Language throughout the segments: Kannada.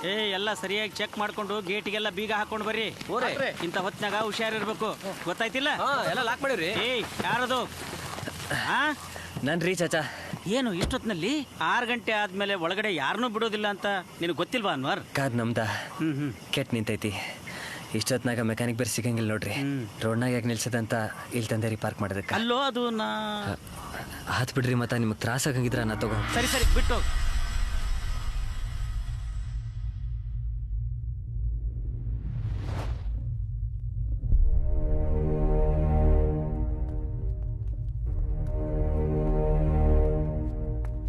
ಏ ಎಲ್ಲ ಸರಿಯಾಗಿ ಚೆಕ್ ಮಾಡ್ಕೊಂಡು ಗೇಟಿಗೆಲ್ಲ ಬೀಗ ಹಾಕೊಂಡು ಬರ್ರಿ. ಇಂತ ಹೊತ್ನಾಗ ಹುಷಾರಿರ್ಬೇಕು, ಗೊತ್ತಾಯ್ತಿಲ್ಲ? ಎಲ್ಲ ಲಾಕ್ ಮಾಡಿವ್ರಿ. ಏಯ್ ಯಾರದು? ನನ್ರಿ ಚಾಚಾ. ಏನು ಇಷ್ಟೊತ್ನಲ್ಲಿ 6 ಗಂಟೆ ಆದ್ಮೇಲೆ ಒಳಗಡೆ ಯಾರನ್ನೂ ಬಿಡೋದಿಲ್ಲ ಅಂತ ನಿನಗೆ ಗೊತ್ತಿಲ್ವಾ ಅನ್ವರ್? ಕಾರ್ ನಮ್ದ ಕೆಟ್ಟ ನಿಂತೈತಿ. ಇಷ್ಟೊತ್ನಾಗ ಮೆಕ್ಯಾನಿಕ್ ಬೇರೆ ಸಿಗಂಗಿಲ್ಲ ನೋಡ್ರಿ. ರೋಡ್ನಾಗ ಯಾಕೆ ನಿಲ್ಸದಂತ ಇಲ್ಲಿ ತಂದೇರಿ ಪಾರ್ಕ್ ಮಾಡೋದಕ್ಕೆ. ಅಲ್ಲೋ ಅದು ಹಾತ್ ಬಿಡ್ರಿ, ಮತ್ತ ನಿಮಗೆ ತ್ರಾಸ ಆಗಂಗಿದ್ರ ನಾ ತಗೋ. ಸರಿ ಸರಿ ಬಿಟ್ಟು.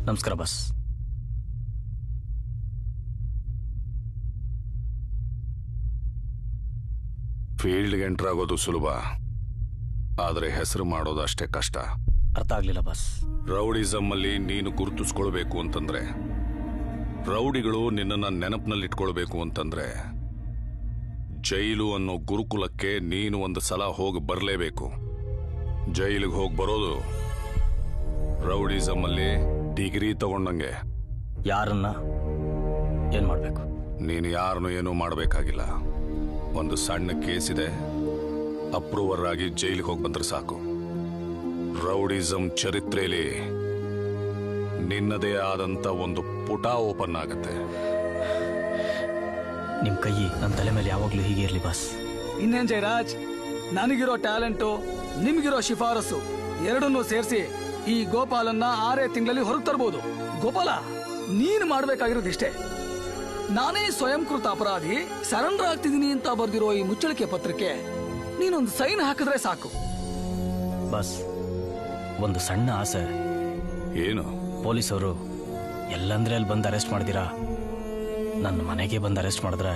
ನಮಸ್ಕಾರ ಬಾಸ್. ಫೀಲ್ಡ್ಗೆ ಎಂಟರ್ ಆಗೋದು ಸುಲಭ, ಆದರೆ ಹೆಸರು ಮಾಡೋದು ಅಷ್ಟೇ ಕಷ್ಟ. ಅರ್ಥ ಆಗ್ಲಿಲ್ಲ ಬಾಸ್. ರೌಡಿಸಮ್ ಅಲ್ಲಿ ನೀನು ಗುರುತಿಸ್ಕೊಳ್ಬೇಕು ಅಂತಂದ್ರೆ, ರೌಡಿಗಳು ನಿನ್ನನ್ನ ನೆನಪಿನಲ್ಲಿಟ್ಕೊಳ್ಬೇಕು ಅಂತಂದ್ರೆ, ಜೈಲು ಅನ್ನೋ ಗುರುಕುಲಕ್ಕೆ ನೀನು ಒಂದು ಸಲ ಹೋಗಿ ಬರಲೇಬೇಕು. ಜೈಲಿಗೆ ಹೋಗಿ ಬರೋದು ರೌಡಿಸಮ್ ಅಲ್ಲಿ ಡಿಗ್ರಿ ತಗೊಂಡಂಗೆ. ಯಾರನ್ನ ಏನ್ ಮಾಡ್ಬೇಕು? ನೀನು ಯಾರನ್ನು ಏನೂ ಮಾಡಬೇಕಾಗಿಲ್ಲ. ಒಂದು ಸಣ್ಣ ಕೇಸ್ ಇದೆ, ಅಪ್ರೂವರ್ ಆಗಿ ಜೈಲಿಗೆ ಹೋಗಿ ಬಂದ್ರೆ ಸಾಕು. ರೌಡಿಸಮ್ ಚರಿತ್ರೆಯಲ್ಲಿ ನಿನ್ನದೇ ಆದಂತ ಒಂದು ಪುಟ ಓಪನ್ ಆಗುತ್ತೆ. ನಿಮ್ ಕೈ ನನ್ನ ತಲೆ ಮೇಲೆ ಯಾವಾಗ್ಲೂ ಹೀಗೆ ಇರ್ಲಿ ಬಾಸ್. ಇನ್ನೇನ್ ಜಯರಾಜ್, ನನಗಿರೋ ಟ್ಯಾಲೆಂಟು ನಿಮ್ಗಿರೋ ಶಿಫಾರಸು ಎರಡನ್ನೂ ಸೇರಿಸಿ ಈ ಗೋಪಾಲನ್ನ 6 ತಿಂಗಳಲ್ಲಿ ಹೊರಗೆ ತರಬಹುದು. ಗೋಪಾಲ, ನೀನು ಮಾಡ್ಬೇಕಾಗಿರೋದು ಇಷ್ಟೇ. ನಾನೇ ಸ್ವಯಂಕೃತ ಅಪರಾಧಿ, ಸರೆಂಡರ್ ಆಗ್ತಿದ್ದೀನಿ ಅಂತ ಬರ್ದಿರೋ ಈ ಮುಚ್ಚಳಿಕೆ ಪತ್ರಕ್ಕೆ ನೀನೊಂದು ಸೈನ್ ಹಾಕಿದ್ರೆ ಸಾಕು. ಬಾಸ್, ಒಂದು ಸಣ್ಣ ಆಸೆ. ಏನು? ಪೊಲೀಸವರು ಎಲ್ಲಂದ್ರೆ ಅಲ್ಲಿ ಬಂದು ಅರೆಸ್ಟ್ ಮಾಡ್ದಿರಾ ನನ್ನ ಮನೆಗೆ ಬಂದು ಅರೆಸ್ಟ್ ಮಾಡಿದ್ರೆ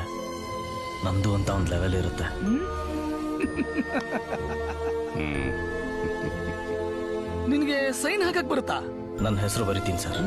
ನಂದು ಅಂತ ಒಂದು ಲೆವೆಲ್ ಇರುತ್ತೆ. ನಿನಗೆ ಸೈನ್ ಹಾಕಕ್ ಬರುತ್ತಾ? ನನ್ನ ಹೆಸರು ಬರಿತೀನಿ ಸರ್.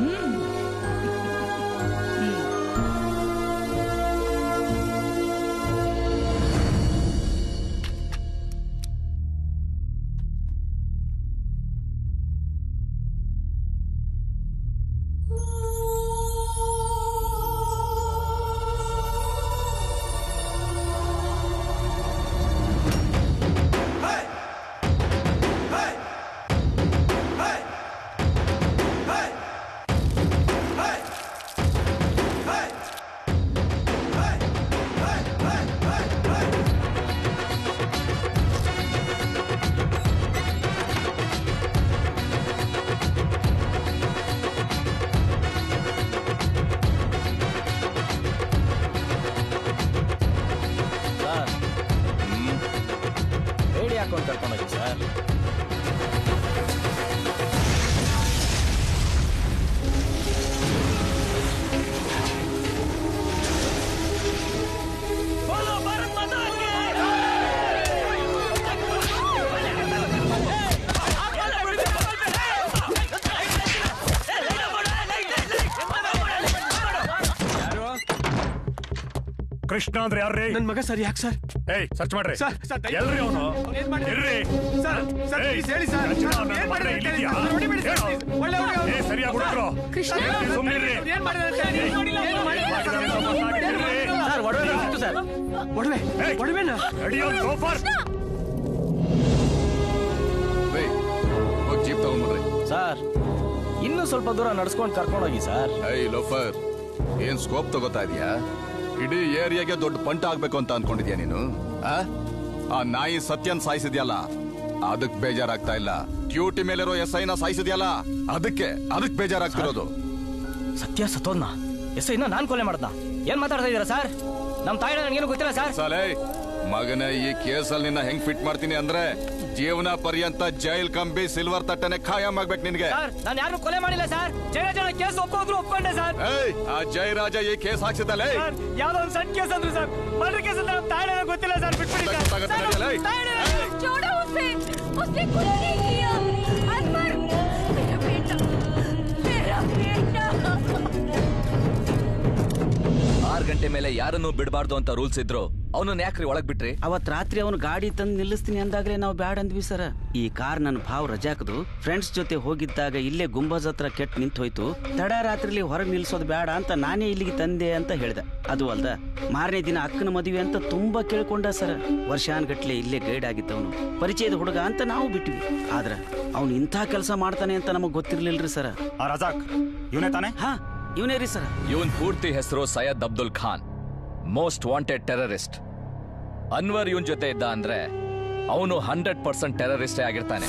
ರೇಡಿ ಹಾಕೊಂಡು ಕರ್ಕೊಂಡೋಗಿ ಸರ್. ಕೃಷ್ಣ ಅಂದ್ರೆ ಯಾರ್ರಿ? ನನ್ ಮಗ ಸರ್. ಯಾಕೆ ಸರ್? ಏಯ್ ಸರ್ಚ್ ಮಾಡ್ರಿ. ಎಲ್ರಿ ಅವನು ಸರಿಯಾಗಿ ಹುಡುಕ್ರು. Jeep ತಗೊಂಡ್ಬರ್ರಿ sir. ಇನ್ನೂ ಸ್ವಲ್ಪ ದೂರ ನಡ್ಸ್ಕೊಂಡು ಕರ್ಕೊಂಡೋಗಿ ಸರ್. ಲೋಫರ್, ಏನ್ ಸ್ಕೋಪ್ ತಗೋತಾ ಇದೀಯಾ? ಇಡೀ ಏರಿಯಾಗೆ ದೊಡ್ಡ ಪಂಟ ಆಗ್ಬೇಕು ಅಂತ ಅನ್ಕೊಂಡಿದ್ಯಾ ನೀನು? ಆ ನಾಯಿ ಸತ್ಯನ್ ಸಾಯಿಸಿದ್ಯಲ್ಲ, ಅದಕ್ ಬೇಜಾರಾಗ್ತಾ ಇಲ್ಲ. ಡ್ಯೂಟಿ ಮೇಲಿರೋ SI ನ ಸಾಯಿಸಿದ್ಯಲ್ಲ, ಅದಕ್ಕೆ ಬೇಜಾರಾಗ್ತಿರೋದು. ಸತ್ಯ ಸತ್ತೋದ್ನ ಎಸ್ಐನ ನಾನ್ ಕೊಲೆ ಮಾಡ್ದ? ಏನ್ ಮಾತಾಡ್ತಾ ಇದೀರಾ ಸರ್? ನಮ್ ತಾಯಿ ನನಗೇನು ಗೊತ್ತಿಲ್ಲ ಸರ್. ಸಾಲೇ ಮಗನೇ, ಈ ಕೇಸಲ್ಲಿ ನಿನ್ನ ಹೆಂಗ್ ಫಿಟ್ ಮಾಡ್ತೀನಿ ಅಂದ್ರೆ ಜೀವನ ಪರ್ಯಂತ ಜೈಲ್ ಕಂಬಿ ಸಿಲ್ವರ್ ತಟ್ಟನೆ ಖಾಯಂ ಆಗ್ಬೇಕು ನಿನ್ಗೆ. ನಾನು ಯಾರು ಕೊಲೆ ಮಾಡಿಲ್ಲ ಸರ್. ಜಯರಾಜನ ಕೇಸ್ ಒಪ್ಕೊಂಡೆ ಸರ್. ಆ ಜಯರಾಜ ಈ ಕೇಸ್ ಹಾಕ್ಸಿದ್ದಲ್ಲ, ಯಾವ್ದೋ ಒಂದು ಸಣ್ಣ ಕೇಸ್ ಅಂದ್ರು ಸರ್. ಮರ್ಡರ್ ಕೇಸ್ ಅಂತ ನಮ್ ತಾಯಿ ಗೊತ್ತಿಲ್ಲ ಸರ್. ಬಿಟ್ಬಿಡಿ छोड़ो उसे, उसने कुछ नहीं किया। अनवर, मेरा बेटा, मेरा बेटा। 6 ಗಂಟೆ ಮೇಲೆ ಯಾರನ್ನೂ ಬಿಡಬಾರ್ದು ಅಂತ ರೂಲ್ಸ್ ಇದ್ರು, ಅವನನ್ನ ಯಾಕ್ರಿ ಒಳಗ್ ಬಿಟ್ರಿ? ಅವತ್ ರಾತ್ರಿ ಅವನು ಗಾಡಿ ತಂದು ನಿಲ್ಲಿಸ್ತೀನಿ ಅಂದಾಗ್ಲೇ ನಾವು ಬ್ಯಾಡ್ ಅಂದ್ವಿ ಸರ. ಈ ಕಾರ್ ನನ್ನ ಭಾವ್ ರಜಾಕದು ಫ್ರೆಂಡ್ಸ್ ಜೊತೆ ಹೋಗಿದ್ದಾಗ ಇಲ್ಲೇ ಗುಂಬಜ್ ಹತ್ರ ಕೆಟ್ಟ ನಿಂತು ಹೋಯ್ತು. ತಡ ರಾತ್ರಿಲಿ ಹೊರಗೆ ನಿಲ್ಸೋದು ಬೇಡ ಅಂತ ನಾನೇ ಇಲ್ಲಿಗೆ ತಂದೆ ಅಂತ ಹೇಳ್ದೆ. ಅದು ಅಲ್ದ ಮಾರನೇ ದಿನ ಅಕ್ಕನ ಮದುವೆ ಅಂತ ತುಂಬಾ ಕೇಳ್ಕೊಂಡ ಸರ. ವರ್ಷಾನ್ಗಟ್ಲೆ ಇಲ್ಲೇ ಗೈಡ್ ಆಗಿದ್ದವನು, ಪರಿಚಯದ ಹುಡುಗ ಅಂತ ನಾವು ಬಿಟ್ವಿ. ಆದ್ರ ಅವ್ನು ಇಂಥ ಕೆಲಸ ಮಾಡ್ತಾನೆ ಅಂತ ನಮಗ್ ಗೊತ್ತಿರ್ಲಿಲ್ರಿ ಸರ. ರಜಾಕ್ ಇವನೇ ತಾನೆ? ಹಾ, ಇವನೇ ರೀ ಸರ. ಇವನ್ ಪೂರ್ತಿ ಹೆಸರು Syed Abdul Khan, most wanted terrorist. Anwar ಇವನ್ ಜೊತೆ ಇದ್ದ ಅಂದ್ರೆ ಅವನು 100% ಟೆರರಿಸ್ಟೇ ಆಗಿರ್ತಾನೆ.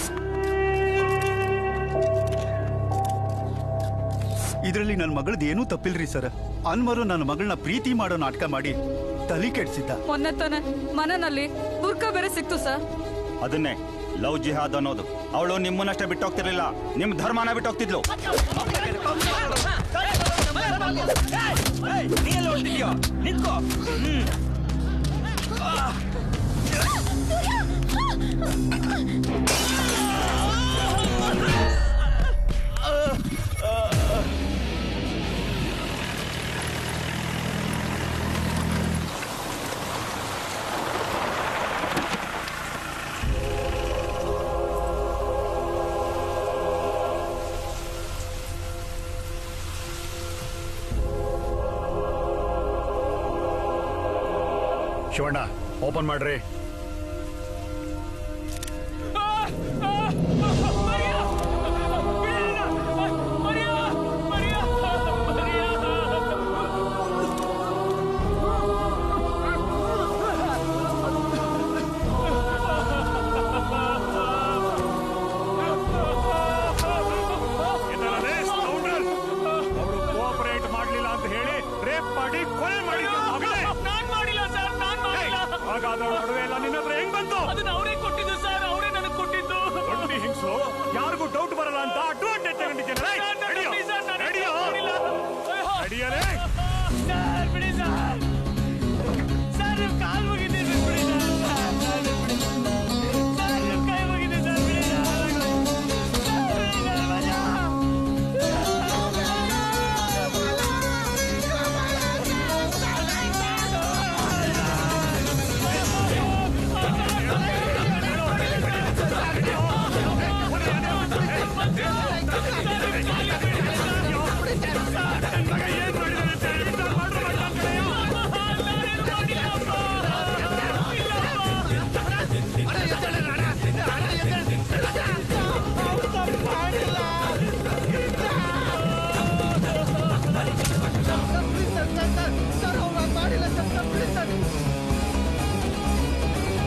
ಇದರಲ್ಲಿ ನನ್ನ ಮಗಳದ್ದು ಏನೂ ತಪ್ಪಿಲ್ರಿ ಸರ್. ಅನ್ವರು ನನ್ನ ಮಗಳನ್ನ ಪ್ರೀತಿ ಮಾಡೋ ನಾಟಕ ಮಾಡಿ ತಲೆ ಕೆಡ್ಸಿದ್ದ. ಮೊನ್ನೆ ತಾನೆ ಮನೆಯಲ್ಲಿ ಬುರ್ಕ ಬೇರೆ ಸಿಕ್ತು ಸರ್. ಅದನ್ನೇ ಲವ್ ಜಿಹಾದ್ ಅನ್ನೋದು. ಅವಳು ನಿಮ್ಮನ್ನಷ್ಟೇ ಬಿಟ್ಟು ಹೋಗ್ತಿರ್ಲಿಲ್ಲ, ನಿಮ್ ಧರ್ಮನ ಬಿಟ್ಟು ಹೋಗ್ತಿದ್ಲು. ಶಿವಣ್ಣ, ಓಪನ್ ಮಾಡ್ರಿ. ಕೋಆಪರೇಟ್ ಮಾಡ್ಲಿಲ್ಲ ಅಂತ ಹೇಳಿ ರೇಪ್ ಮಾಡಿ ಕೊಲೆ ಮಾಡಿ ಹೆಂಗ್ ಬಂತು? ಅದನ್ನ ಅವರೇ ಕೊಟ್ಟಿದ್ದು ಸರ್, ಅವರೇ ನನಗೆ ಕೊಟ್ಟಿದ್ದು. ಹಿಂಗ್ಸು ಯಾರಿಗೂ ಡೌಟ್ ಬರಲ್ಲ ಅಂತ ಅಡ್ವಾಂಟೇಜ್ ತಗೊಂಡಿದ್ದೇನೆ. ಬಿಡಿ ಸರ್, ಸರ್ ನಿಮ್ ಕಾಲ್ ಮುಗಿದ್ದೀನಿ, ಬಿಡಿ ಸರ್, ನಿಮ್ ಕೈ ಮುಗಿದ್ದೀನಿ ಸರ್, ಬಿಡಿ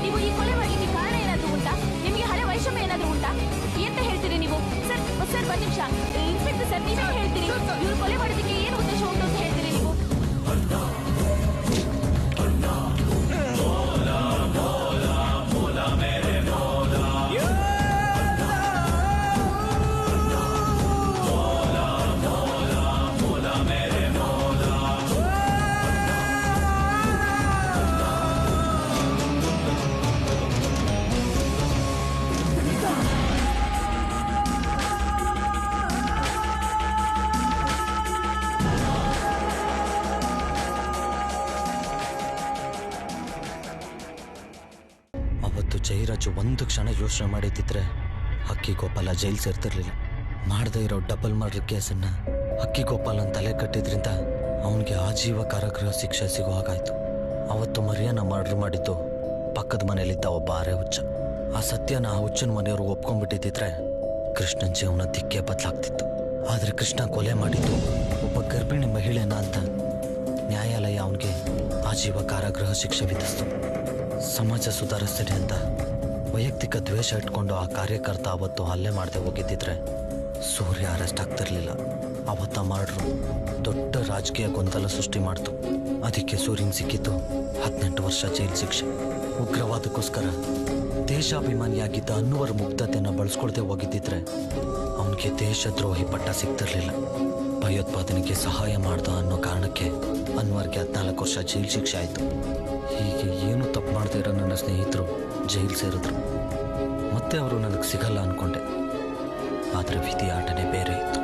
ನೀವು ಈ ಕೊಲೆ ಮಾಡಲಿಕ್ಕೆ ಕಾರಣ ಏನಾದ್ರೂ ಉಂಟಾ? ನಿಮಗೆ ಹಳೆ ವೈಷಮ್ಯ ಏನಾದ್ರೂ ಉಂಟಾ? ಎಂತ ಹೇಳ್ತೀರಿ ನೀವು? ಸರ್ ಸರ್ ಒಂದ್ ನಿಮಿಷ. ಇನ್ಸ್ಪೆಕ್ಟರ್ ಸರ್, ನೀವೇ ಹೇಳ್ತೀರಿ ಇವ್ರು ಕೊಲೆ ಮಾಡೋದಕ್ಕೆ ಏನು ಉದ್ದೇಶ ಉಂಟು ಅಂತ ಹೇಳ್ತೀರಿ ನೀವು? ಜಯರಾಜು ಒಂದು ಕ್ಷಣ ಯೋಚನೆ ಮಾಡಿದ್ದಿದ್ರೆ ಅಕ್ಕಿ ಗೋಪಾಲ ಜೈಲ್ ಸೇರ್ತಿರ್ಲಿಲ್ಲ. ಮಾಡದೇ ಇರೋ ಡಬಲ್ ಮರ್ಡರ್ ಕೇಸನ್ನ ಅಕ್ಕಿ ಗೋಪಾಲನ್ ತಲೆ ಕಟ್ಟಿದ್ರಿಂದ ಅವನಿಗೆ ಆಜೀವ ಕಾರಾಗೃಹ ಶಿಕ್ಷೆ ಸಿಗೋ ಹಾಗಾಯ್ತು. ಅವತ್ತು ಮರಿಯನ್ನ ಮರ್ಡರ್ ಮಾಡಿದ್ದು ಪಕ್ಕದ ಮನೆಯಲ್ಲಿದ್ದ ಒಬ್ಬ ಅರೆ ಹುಚ್ಚ. ಆ ಸತ್ಯನ ಆ ಹುಚ್ಚನ ಮನೆಯವರು ಒಪ್ಕೊಂಡ್ಬಿಟ್ಟಿದ್ದಿದ್ರೆ ಕೃಷ್ಣನ್ ಜೀವನ ದಿಕ್ಕೇ ಬದಲಾಗ್ತಿತ್ತು. ಆದರೆ ಕೃಷ್ಣ ಕೊಲೆ ಮಾಡಿದ್ದು ಒಬ್ಬ ಗರ್ಭಿಣಿ ಮಹಿಳೆನ ಅಂತ ನ್ಯಾಯಾಲಯ ಅವನಿಗೆ ಆಜೀವ ಕಾರಾಗೃಹ ಶಿಕ್ಷೆ ವಿಧಿಸ್ತು. ಸಮಾಜ ಸುಧಾರಿಸ್ತೀನಿ ಅಂತ ವೈಯಕ್ತಿಕ ದ್ವೇಷ ಇಟ್ಕೊಂಡು ಆ ಕಾರ್ಯಕರ್ತ ಅವತ್ತು ಹಲ್ಲೆ ಮಾಡದೆ ಹೋಗಿದ್ದಿದ್ರೆ ಸೂರ್ಯ ಅರೆಸ್ಟ್ ಆಗ್ತಿರ್ಲಿಲ್ಲ. ಅವತ್ತ ಮಾಡ್ರು ದೊಡ್ಡ ರಾಜಕೀಯ ಗೊಂದಲ ಸೃಷ್ಟಿ ಮಾಡ್ತು. ಅದಕ್ಕೆ ಸೂರ್ಯನ್ ಸಿಕ್ಕಿದ್ದು 18 ವರ್ಷ ಜೈಲು ಶಿಕ್ಷೆ. ಉಗ್ರವಾದಕ್ಕೋಸ್ಕರ ದೇಶಾಭಿಮಾನಿಯಾಗಿದ್ದ ಅನ್ವರ್ ಮುಗ್ಧತೆಯನ್ನು ಬಳಸ್ಕೊಳ್ದೆ ಹೋಗಿದ್ದಿದ್ರೆ ಅವನಿಗೆ ದೇಶದ್ರೋಹಿ ಪಟ್ಟ ಸಿಗ್ತಿರ್ಲಿಲ್ಲ. ಭಯೋತ್ಪಾದನೆಗೆ ಸಹಾಯ ಮಾಡ್ದ ಅನ್ನೋ ಕಾರಣಕ್ಕೆ ಅನ್ವರ್ಗೆ 14 ವರ್ಷ ಜೈಲು ಶಿಕ್ಷೆ ಆಯಿತು. ಹೀಗೆ ಏನು ತಪ್ಪು ಮಾಡದೇ ಇರೋ ನನ್ನ ಸ್ನೇಹಿತರು ಜೈಲು ಸೇರಿದ್ರು. ಮತ್ತೆ ಅವರು ನನಗೆ ಸಿಗಲ್ಲ ಅಂದ್ಕೊಂಡೆ. ಆದರೆ ವಿಧಿ ಆಟನೇ ಬೇರೆ ಇತ್ತು.